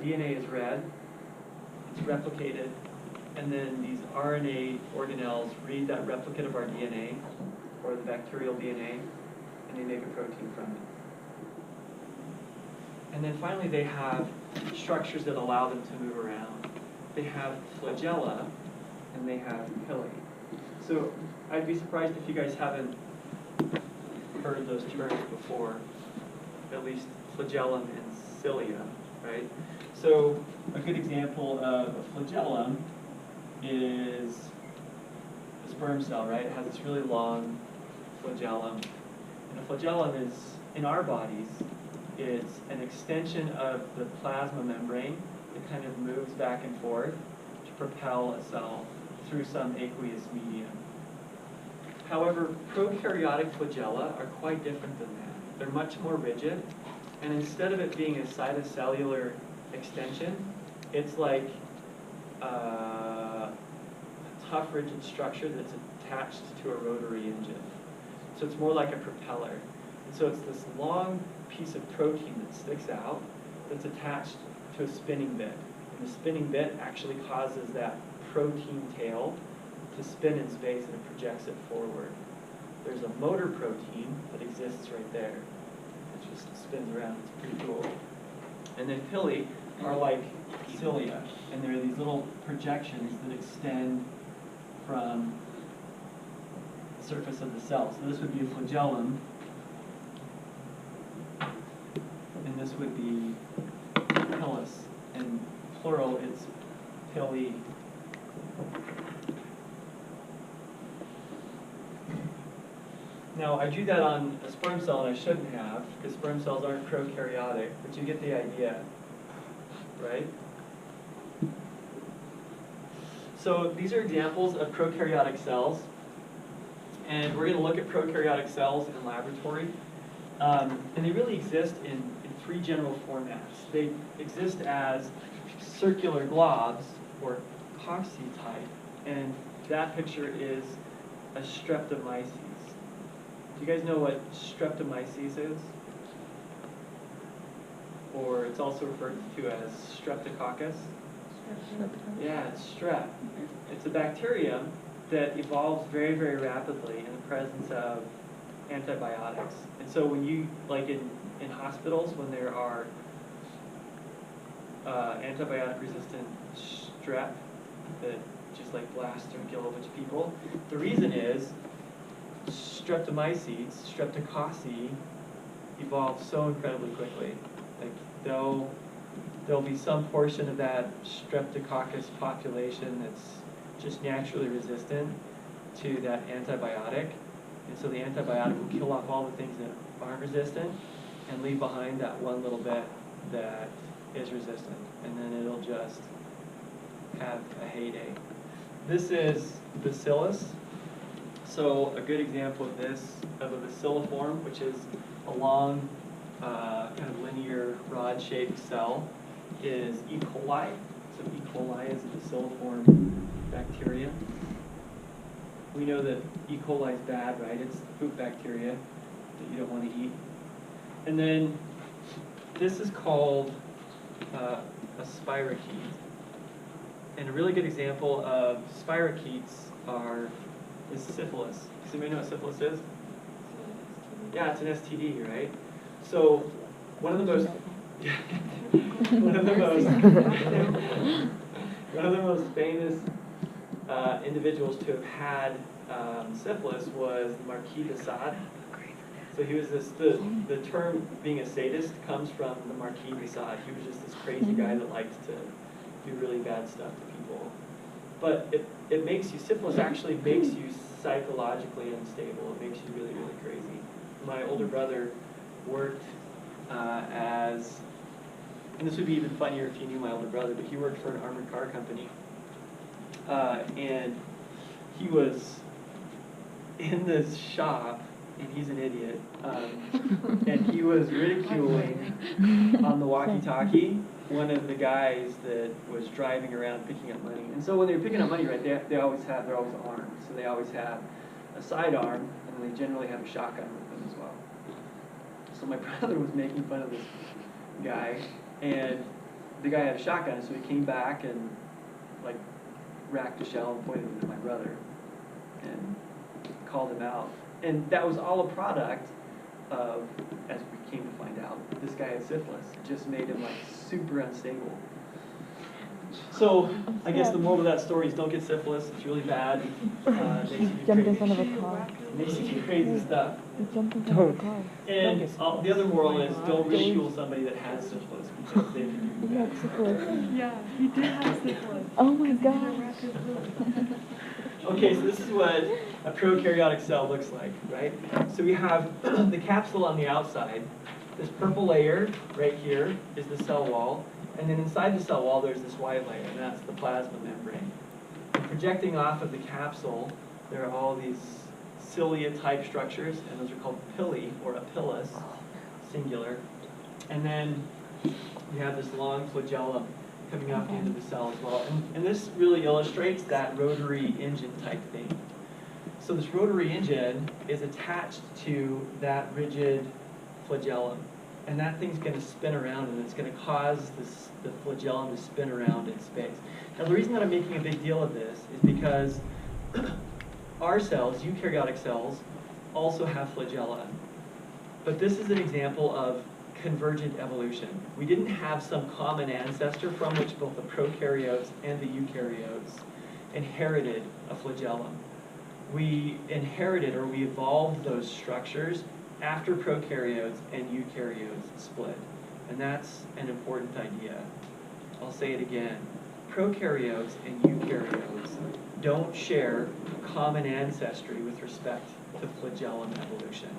DNA is read, it's replicated, and then these RNA organelles read that replicate of our DNA, or the bacterial DNA, and they make a protein from it. And then finally they have structures that allow them to move around. They have flagella, and they have pili. So I'd be surprised if you guys haven't heard those terms before, at least flagellum and cilia, right? So a good example of a flagellum is a sperm cell, right? It has this really long flagellum. And a flagellum is, in our bodies, it's an extension of the plasma membrane that kind of moves back and forth to propel a cell through some aqueous medium. However, prokaryotic flagella are quite different than that. They're much more rigid, and instead of it being a cytocellular extension, it's like a tough, rigid structure that's attached to a rotary engine. So it's more like a propeller. And so it's this long piece of protein that sticks out that's attached to a spinning bit. And the spinning bit actually causes that protein tail to spin in space, and it projects it forward. There's a motor protein that exists right there. It just spins around. It's pretty cool. And then pili are like cilia, and they're these little projections that extend from the surface of the cell. So this would be a flagellum, and this would be pilus. And plural, it's pili. Now, I drew that on a sperm cell, and I shouldn't have, because sperm cells aren't prokaryotic, but you get the idea, right? So these are examples of prokaryotic cells, and we're going to look at prokaryotic cells in laboratory. And they really exist in three general formats. They exist as circular globs, or Coxy type, and that picture is a streptomyces. Do you guys know what streptomyces is? Or it's also referred to as streptococcus? Yeah, it's strep. It's a bacterium that evolves very, very rapidly in the presence of antibiotics. And so when you, like in hospitals, when there are antibiotic-resistant strep that just like blasts and kill a bunch of people, the reason is streptomyces, streptococci, evolve so incredibly quickly. Like there'll be some portion of that streptococcus population that's just naturally resistant to that antibiotic, and so the antibiotic will kill off all the things that aren't resistant and leave behind that one little bit that is resistant, and then it'll just have a heyday. This is bacillus. So a good example of this, of a bacilliform, which is a long, kind of linear, rod-shaped cell, is E. coli. So E. coli is a bacilliform bacteria. We know that E. coli is bad, right? It's the poop bacteria that you don't want to eat. And then this is called a spirochete. And a really good example of spirochetes is syphilis. Does anybody know what syphilis is? Yeah, it's an STD, right? So one of the most famous individuals to have had syphilis was the Marquis de Sade. So he was the term being a sadist comes from the Marquis de Sade. He was just this crazy guy that liked to do really bad stuff to people. But it makes you, syphilis actually makes you psychologically unstable. It makes you really, really crazy. My older brother worked as, and this would be even funnier if you knew my older brother, but he worked for an armored car company. And he was in this shop, and he's an idiot, and he was ridiculing on the walkie-talkie one of the guys that was driving around picking up money. And so when they were picking up money, right, they're always armed. So they always have a sidearm, and they generally have a shotgun with them as well. So my brother was making fun of this guy, and the guy had a shotgun, so he came back and like racked a shell and pointed it at my brother and called him out. And that was all a product of, as we came to find out, this guy had syphilis. It just made him like super unstable. So I guess the moral of that story is don't get syphilis. It's really bad. Makes you do Jumped in crazy, front of a car. makes you do crazy stuff. You jumped in front of a car. And the other moral is don't ridicule somebody that has syphilis because they can do He bad. had syphilis. Yeah, he did have syphilis. Oh my gosh. Okay, so this is what a prokaryotic cell looks like, right? So we have the capsule on the outside. This purple layer right here is the cell wall. And then inside the cell wall, there's this white layer, and that's the plasma membrane. And projecting off of the capsule, there are all these cilia-type structures, and those are called pili, or apillis, singular. And then you have this long flagellum coming off the end of the cell as well. And this really illustrates that rotary engine type thing. So this rotary engine is attached to that rigid flagellum. And that thing's going to spin around, and it's going to cause the flagellum to spin around in space. Now, the reason that I'm making a big deal of this is because our cells, eukaryotic cells, also have flagella. But this is an example of convergent evolution. We didn't have some common ancestor from which both the prokaryotes and the eukaryotes inherited a flagellum. We inherited, or we evolved those structures after prokaryotes and eukaryotes split. And that's an important idea. I'll say it again. Prokaryotes and eukaryotes don't share a common ancestry with respect to flagellum evolution.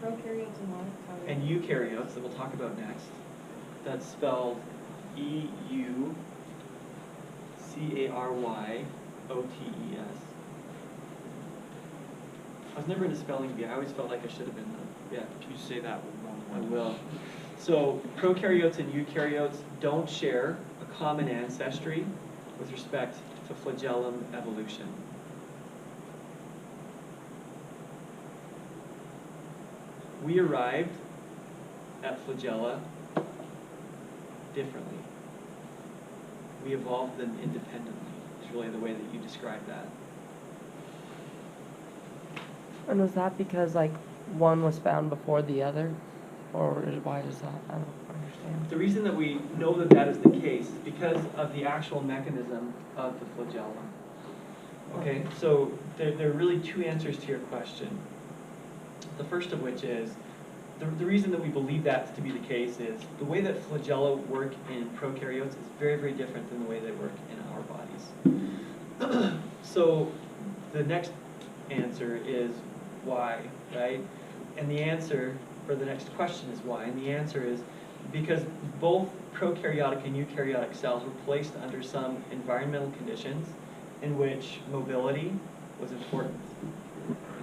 Prokaryotes and what? And eukaryotes, that we'll talk about next, that's spelled E-U-C-A-R-Y-O-T-E-S. I was never in a spelling bee. I always felt like I should have been though. Yeah. Can you say that one I more time? will. So prokaryotes and eukaryotes don't share a common ancestry with respect to flagellum evolution. We arrived at flagella differently. We evolved them independently, is really the way that you describe that. And was that because like one was found before the other, or why does that? I don't understand. The reason that we know that that is the case is because of the actual mechanism of the flagellum. Okay, so there are really two answers to your question. The first of which is, the reason that we believe that to be the case is the way that flagella work in prokaryotes is very, very different than the way they work in our bodies. So the next answer is why, right? And the answer for the next question is why. And the answer is because both prokaryotic and eukaryotic cells were placed under some environmental conditions in which mobility was important.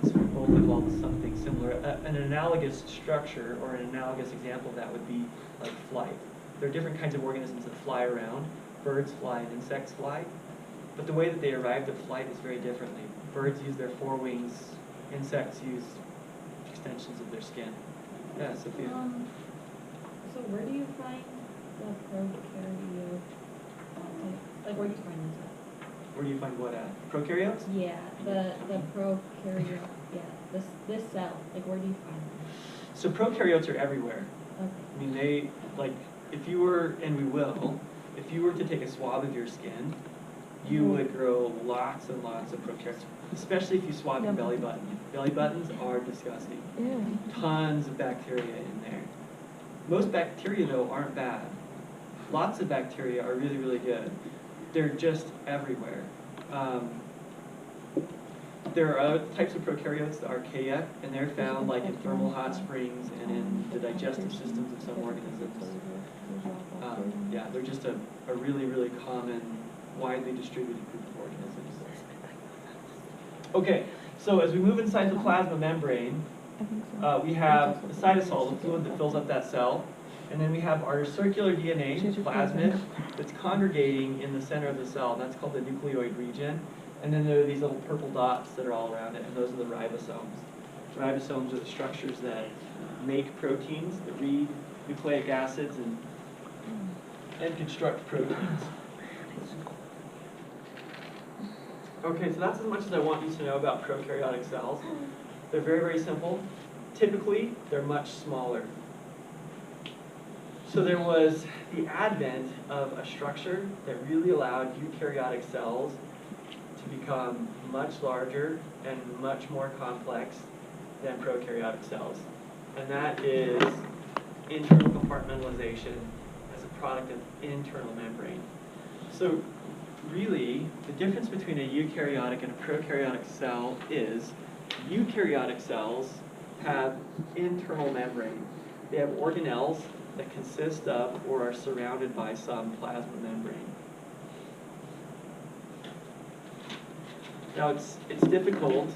So we both evolved something similar. An analogous structure or an analogous example of that would be like flight. There are different kinds of organisms that fly around. Birds fly and insects fly. But the way that they arrived at flight is very differently. Birds use their forewings. Insects use extensions of their skin. Yeah, Sophia. So where do you find the prokaryote? Like where do you find this Where do you find what at? Prokaryotes? at? Yeah, the prokaryote. Yeah, this cell. Like where do you find them? So prokaryotes are everywhere. Okay. I mean, they, like, if you were, and we will, if you were to take a swab of your skin, you would grow lots and lots of prokaryotes, especially if you swab your belly button. Belly buttons are disgusting. Yeah. Tons of bacteria in there. Most bacteria, though, aren't bad. Lots of bacteria are really, really good. They're just everywhere. There are other types of prokaryotes, the archaea, and they're found like in thermal hot springs and in the digestive systems of some organisms. Yeah, they're just a really, really common, widely distributed group of organisms. Okay, so as we move inside the plasma membrane, I think so. we have the cytosol, the fluid that fills up that cell, and then we have our circular DNA, plasmid, that's congregating in the center of the cell, and that's called the nucleoid region. And then there are these little purple dots that are all around it, and those are the ribosomes. Ribosomes are the structures that make proteins, that read nucleic acids and construct proteins. Okay, so that's as much as I want you to know about prokaryotic cells. They're very, very simple. Typically, they're much smaller. So there was the advent of a structure that really allowed eukaryotic cells to become much larger and much more complex than prokaryotic cells. And that is internal compartmentalization as a product of internal membrane. So really, the difference between a eukaryotic and a prokaryotic cell is eukaryotic cells have internal membrane. They have organelles that consist of or are surrounded by some plasma membrane. Now it's difficult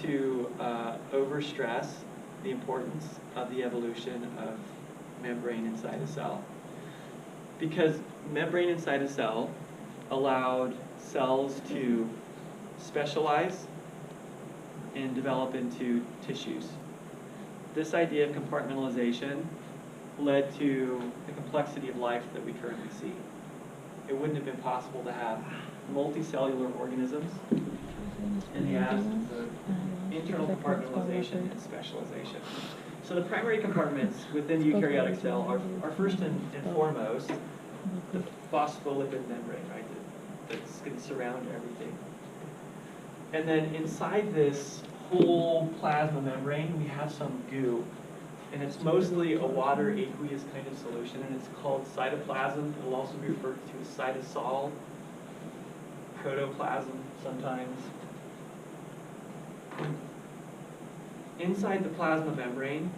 to overstress the importance of the evolution of membrane inside a cell, because membrane inside a cell allowed cells to specialize and develop into tissues. This idea of compartmentalization led to the complexity of life that we currently see. It wouldn't have been possible to have multicellular organisms in the absence of internal compartmentalization and specialization. So the primary compartments within the eukaryotic cell are first and foremost the phospholipid membrane, right? That's going to surround everything. And then inside this whole plasma membrane, we have some goo. And it's mostly a water aqueous kind of solution, and it's called cytoplasm. It will also be referred to as cytosol, protoplasm sometimes. Inside the plasma membrane,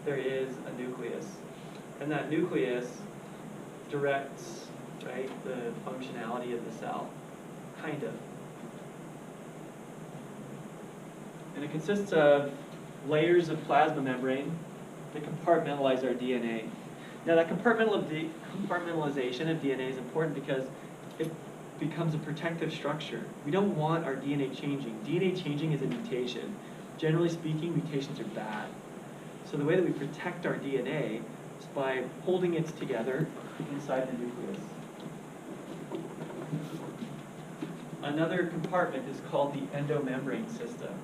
there is a nucleus. And that nucleus directs, right, the functionality of the cell, kind of. And it consists of layers of plasma membrane that compartmentalize our DNA. Now that compartmentalization of DNA is important because it becomes a protective structure. We don't want our DNA changing. DNA changing is a mutation. Generally speaking, mutations are bad. So the way that we protect our DNA is by holding it together inside the nucleus. Another compartment is called the endomembrane system.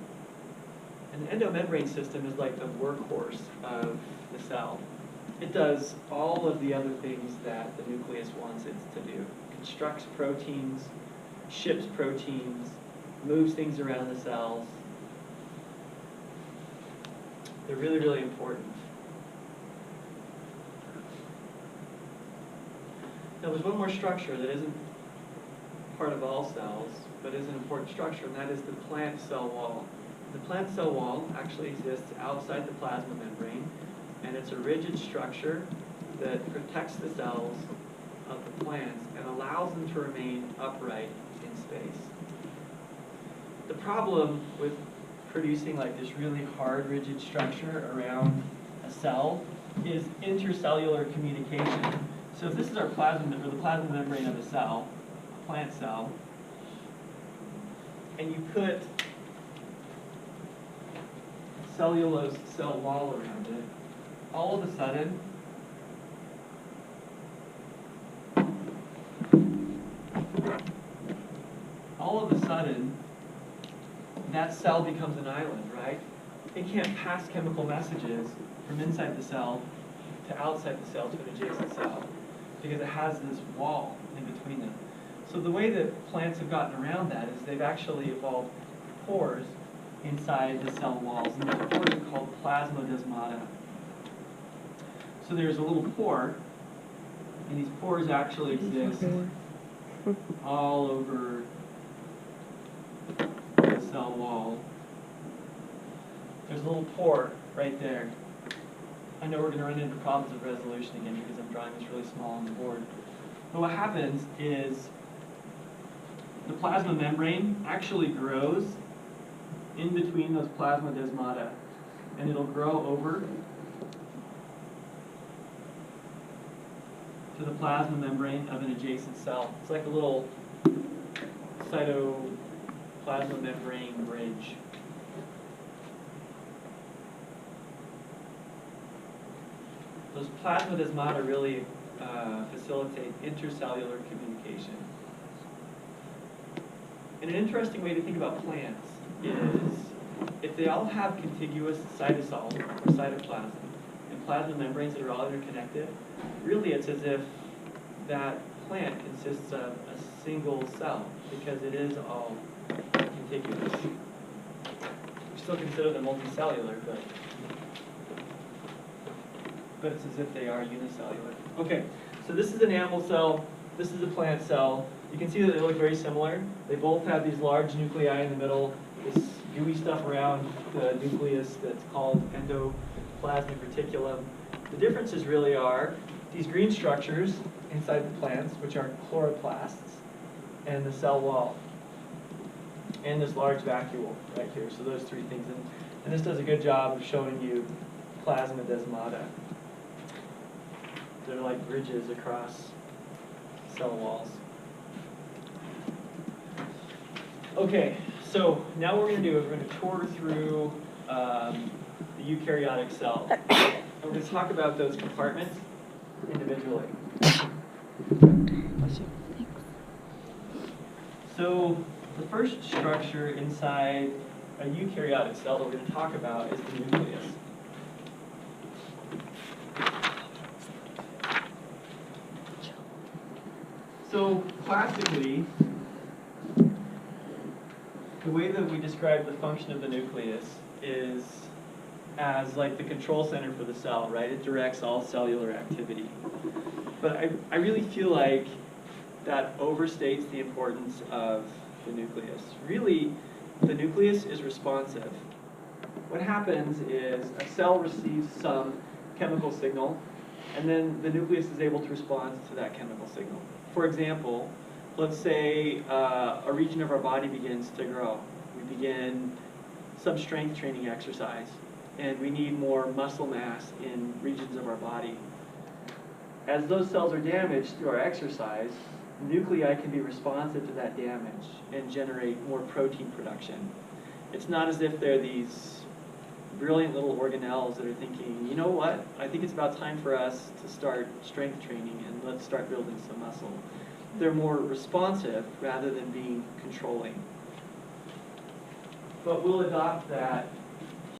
And the endomembrane system is like the workhorse of the cell. It does all of the other things that the nucleus wants it to do. It constructs proteins, ships proteins, moves things around the cells. They're really, really important. Now there's one more structure that isn't part of all cells, but is an important structure, and that is the plant cell wall. The plant cell wall actually exists outside the plasma membrane, and it's a rigid structure that protects the cells of the plants and allows them to remain upright in space. The problem with producing like this really hard, rigid structure around a cell is intercellular communication. So if this is our plasma, or the plasma membrane of a cell, a plant cell, and you put cellulose cell wall around it, all of a sudden, that cell becomes an island, right? It can't pass chemical messages from inside the cell to outside the cell to an adjacent cell because it has this wall in between them. So the way that plants have gotten around that is they've actually evolved pores inside the cell walls, and those pores are called plasmodesmata. So there's a little pore, and these pores actually exist all over the cell wall. There's a little pore right there. I know we're going to run into problems of resolution again because I'm drawing this really small on the board. But what happens is the plasma membrane actually grows in between those plasmodesmata, and it'll grow over to the plasma membrane of an adjacent cell. It's like a little cytoplasma membrane bridge. those plasmodesmata really facilitate intercellular communication. And an interesting way to think about plants is if they all have contiguous cytosol or cytoplasm and plasma membranes that are all interconnected, really it's as if that plant consists of a single cell because it is all contiguous. We still consider them multicellular, but it's as if they are unicellular. Okay, so this is an animal cell, this is a plant cell. You can see that they look very similar. They both have these large nuclei in the middle, this gooey stuff around the nucleus that's called endoplasmic reticulum. The differences really are these green structures inside the plants, which are chloroplasts, and the cell wall, and this large vacuole right here. So those three things. And this does a good job of showing you plasmodesmata. They're like bridges across cell walls. Okay, so now what we're going to do is we're going to tour through the eukaryotic cell. And we're going to talk about those compartments individually. So the first structure inside a eukaryotic cell that we're going to talk about is the nucleus. So classically, the way that we describe the function of the nucleus is as like the control center for the cell, right? It directs all cellular activity. But I really feel like that overstates the importance of the nucleus. Really, the nucleus is responsive. What happens is a cell receives some chemical signal, and then the nucleus is able to respond to that chemical signal. For example, let's say a region of our body begins to grow. We begin some strength training exercise, and we need more muscle mass in regions of our body. As those cells are damaged through our exercise, nuclei can be responsive to that damage and generate more protein production. It's not as if they're these brilliant little organelles that are thinking, you know what, I think it's about time for us to start strength training and let's start building some muscle. They're more responsive rather than being controlling. But we'll adopt that